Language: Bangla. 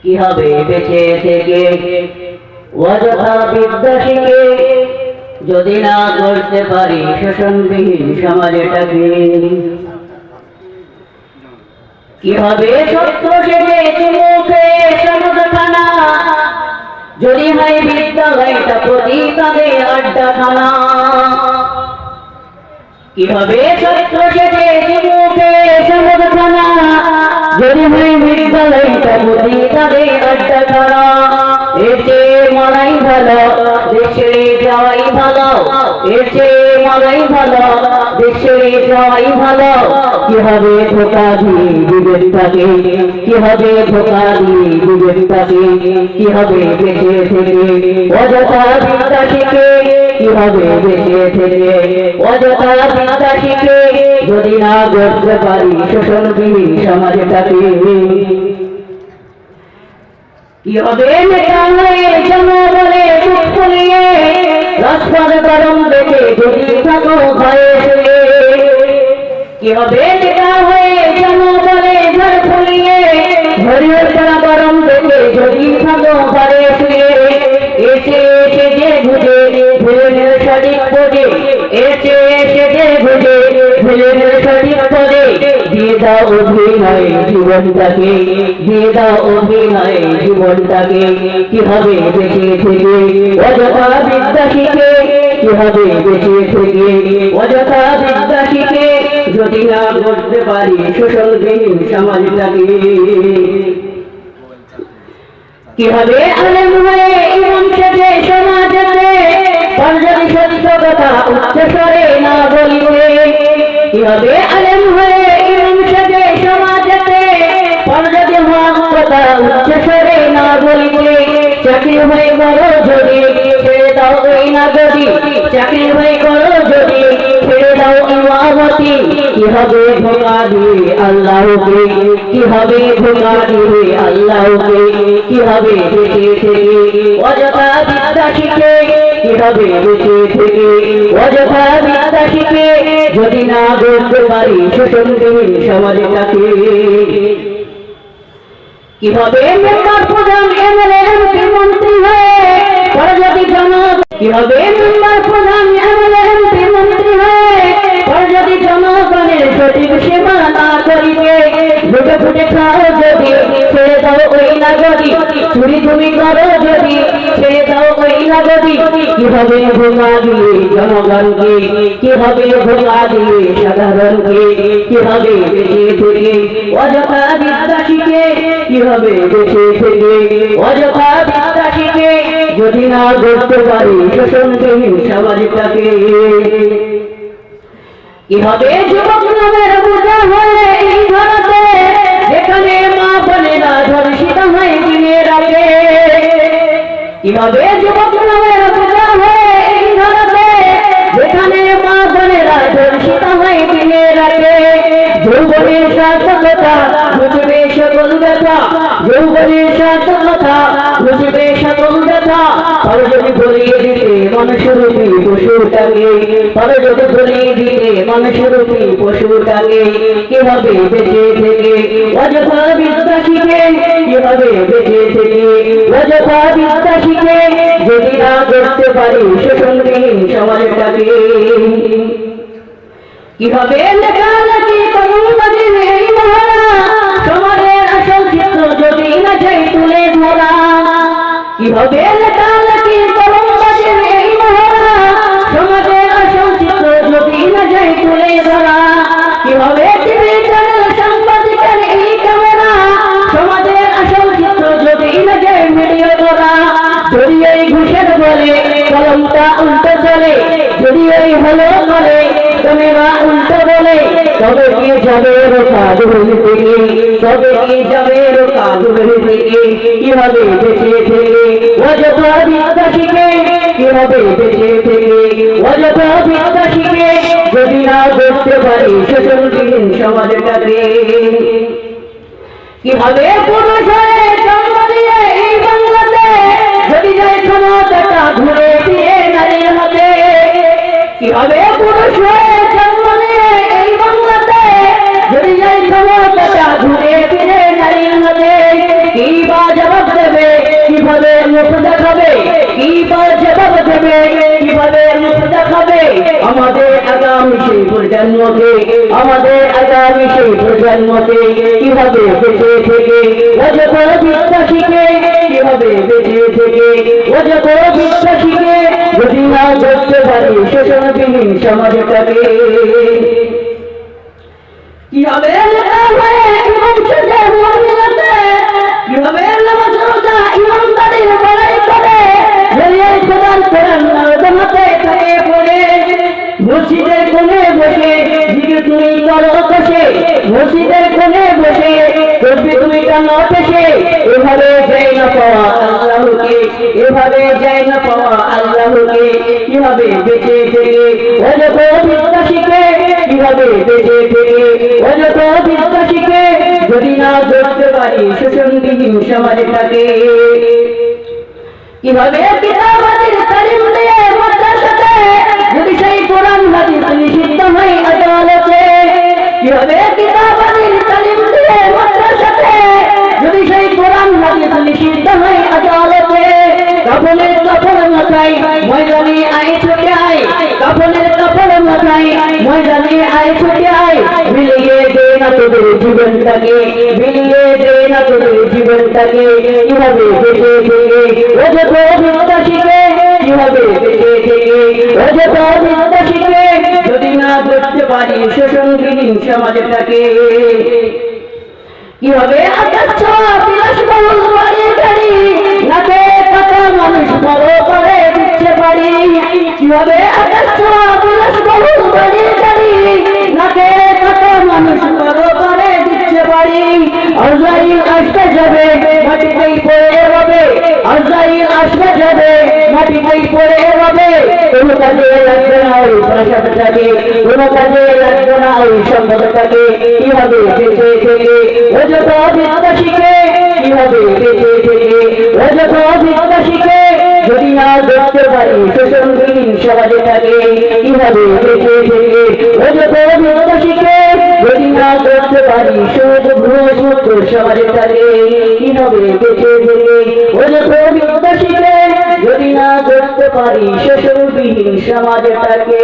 কি হবে বেঁচে থেকে অযথা বিদ্যা শিখে যদি না করতে পারি শোষণবিহীন সমাজটাকে? কি হবে সত্য সেজে চুমুকে সনদখানা যদি হয় বিদ্যালয়টা প্রতিকালে আড্ডাখানা? কি হবে সত্য সেজে চুমুকে সনদখানা যদি হয় বিদ্যালয়টা প্রতিকালে আড্ডাখানা? এর চেয়ে মরাই ভালো দেশে যাওয়াই ভালো, এর চেয়ে মরাই ভালো দেশে যাওয়াই ভালো। কি হবে ধোকা দিয়ে বিবেকটাকে, কি হবে ধোকা দিয়ে বিবেকটাকে? কি হবে বেঁচে থেকে অযথা বিদ্যা শিখে? কি হবে বেঁচে থেকে অযথা বিদ্যা শিখে যদি না গড়তে পারি শোষণবিহীন সমাজটাকে? কি হবে নেতা হয়ে জনবলে মুখ ফুলিয়ে রাজপথ গরম দেখে যদি থাকো ভয়ে শুয়ে? কি হবে নেতা হয়ে জনবলে ঘর ফুলিয়ে ঘরের তারা গরম দেখে যদি থাকো ঘরে শুয়ে? এসে সেজে বুঝে ভুলের সঠিক পদে, এসে সেজে বুঝে ভুলের সঠিক পদে দিয়ে দাও অভিনয় জীবনটাকে, দিয়ে দাও অভিনয় জীবনটাকে। কি হবে বেঁচে থেকে অযথা বিদ্যা শিখে? কি হবে বেঁচে থেকে অযথা বিদ্যা শিখে যদি না করতে পারি শোষণবিহীন সমাজটাকে? কি হবে আলেম হয়ে ইমাম সেজে সমাজেতে যদি সত্য কথা উচ্চস্বরে না বলিবে? কি হবে আলেম হয়ে ইমাম সেজে সমাজেতে যদি হক কথা উচ্চস্বরে না বলিবে? চাকরি হয়ে করো যদি ছেড়ে দাও ওই নাগরি, চাকরি হয়ে করো যদি ছেড়ে দাও ইমামতি। কি হবে ধোকা দিয়ে আল্লাহকে, কি হবে ধোকা দিয়ে আল্লাহকে? কি হবে বেঁচে থেকে অযথা বিদ্যা শিখে? কি হবে বেঁচে থেকে অযথা বিদ্যা শিখে যদি না গড়তে পারি শোষণবিহীন সমাজটাকে? কি হবে মেম্বার প্রধান এমএলএ এমপি মন্ত্রী হয়ে পরে যদি কি হবে মেম্বার প্রধান এমএলএ এমপি মন্ত্রী হয়ে পরে যদি জনগণের সঠিক সেবা না করিবে? ফুটে ফুটে খাও যদি ছেড়ে দাও ওই নাগরি, চুরি তুমি করো যদি ছেড়ে দাও ওই নাগরি? কি হবে ধোকা দিয়ে জনগণকে, কি হবে ধোকা দিয়ে সাধারণকে? কি হবে বেঁচে থেকে অযথা বিদ্যা শিখে? কি হবে বেঁচে থেকে অযথা বিদ্যা শিখে যদি না গড়তে পারি শোষণবিহীন সমাজটাকে? কি হবে যুবক নামের বোঝা হয়ে এই ভারতে যেখানে মা বোনেরা ধর্ষিত হয় দিনে রাতে? কি হবে যুবক নামের বোঝা হয়ে এই ভারতে যেখানে মা বোনেরা ধর্ষিত হয় দিনে রাতে? যৌবনের সার্থকতা বুঝবে সকল ব্যথা, যৌবনের সার্থকতা বুঝবে সকল ব্যথা। পরে যদি ভরিয়ে দিতে মানুষরূপী পশুটাকে, পরে যদি ভরিয়ে দিতে মানুষরূপী পশুটাকে? কি হবে বেঁচে থেকে অযথা বিদ্যা শিখে? কি হবে বেঁচে থেকে অযথা বিদ্যা শিখে যদি না করতে পারি শোষণবিহীন সমাজটাকে? কি হবে লেখালেখি কলমবাজি এই মহড়া সমাজের আসল চিত্র যদি না যাই তুলে ধরা? কি হবে লেখালেখি কলমবাজি এই মহড়া সমাজের আসল চিত্র যদি না যাই তুলে ধরা? কি হবে টিভি চ্যানেল সাংবাদিকের এই ক্যামেরা সমাজের আসল চিত্র যদি না যাই ভিডিও করা? যদি এই ঘুষের বলে কলমটা উল্টো চলে, যদি এই হলো বলে ক্যামেরা উল্টো বলে, তবে কি যাবে রোকা দুর্নীতি থেকে? তবে কি যাবে রোকা দুর্নীতি থেকে? কি হবে বেঁচে থেকে অযথা বিদ্যা শিখে? কি হবে বেঁচে থেকে অযথা বিদ্যা শিখে যদি না করতে পারি শোষণবিহীন সমাজটাকে? কি হবে পুরুষ হয়ে জন্ম দিয়ে এই বাংলাতে যদি যায় ক্ষমতাটা ঘুরে ফিরে নারীর হাতে? কি হবে পুরুষ হয়ে জন্ম দিয়ে এই বাংলাতে যদি যায় ক্ষমতাটা ঘুরে ফিরে নারীর হাতে? কি বাজাবে এইবার জবাব দেবে, কিভাবে মুখ দেখাবে আমাদের আগামী সেই প্রজন্মকে, আমাদের আগামী সেই প্রজন্মকে কিভাবে বেঁচে থেকে অযথা বিদ্যা শিখে, কিভাবে বেঁচে থেকে অযথা বিদ্যা শিখে যদি না করতে পারি শোষণবিহীন সমাজটাকে। কিভাবে নেতা হয়ে ইমাম সাজে মুমিনাতে, কিভাবে নামাজ রোজা ইমানদারির বড়াই করে জড়িয়ে খোদার কোরআন নামাতে থাকে পড়ে, মসজিদের কোণে বসে জিকির তুমি করো বসে, মসজিদের কোণে বসে তসবিহ তুমি টানো পেশে, এভাবে যায় না পাওয়া আল্লাহকে, এভাবে যায় না পাওয়া আল্লাহকে। কিভাবে বেঁচে থেকে অযথা বিদ্যা শিখে, কিভাবে বেঁচে থেকে অযথা বিদ্যা শিখে যদি না ধরতে পারি শোষণবিহীন সমাজটাকে। কিভাবে কিতাবাদের তালিম দিয়ে মাদ্রাসাতে যদি সেই কোরআন হাদিস নিষিদ্ধ হয় আদালতে, কিভাবে কিতাবাদের তালিম দিয়ে মাদ্রাসাতে যদি সেই কোরআন হাদিস নিষিদ্ধ হয় আদালতে। কাফনের কাপড় মাথায় ময়দানে আয় ছুটে আয়, কাফনের কাপড় মাথায় ময়দানে আয় ছুটে আয়, মিলিয়ে দে না তোদের জীবনটাকে, মিলিয়ে দে না তোদের জীবনটাকে। কিভাবে বেঁচে থেকে অযথা বিদ্যা শিখে, কিভাবে বেঁচে থেকে অযথা বিদ্যা শিখে যদি না করতে পারি শোষণবিহীন সমাজটাকে। কিভাবে আকাশ ছোঁয়া বিলাসবহুল বাড়ি গাড়ি নাকে কাটা মানুষ বড় করে দিচ্ছে পারি, কিভাবে আকাশ ছোঁয়া বিলাসবহুল বাড়ি গাড়ি নাকে কাটা মানুষ বড় করে দিচ্ছে পারি। আজরাইল আসতে যাবে মাটিতেই পড়ে রবে, আজরাইল আসতে যাবে মাটিতেই পড়ে রবে, কোনো কাজে লাগবে না ওই প্রাসাদটাকে, কোনো কাজে লাগবে না ওই সম্পদটাকে। কিভাবে বেঁচে থেকে অযথা বিদ্যা শিখে, কিভাবে বেঁচে থেকে অযথা বিদ্যা শিখে যদি না দেখতে পারি শোষণবিহীন সমাজটাকে। কিভাবে বেঁচে থেকে অযথা বিদ্যা শিখে যদি না দেখতে পারি সুদ ঘুষ মুক্ত সমাজটাকে। কিভাবে বেঁচে থেকে অযথা বিদ্যা শিখে যদি না দেখতে পারি শোষণবিহীন সমাজটাকে।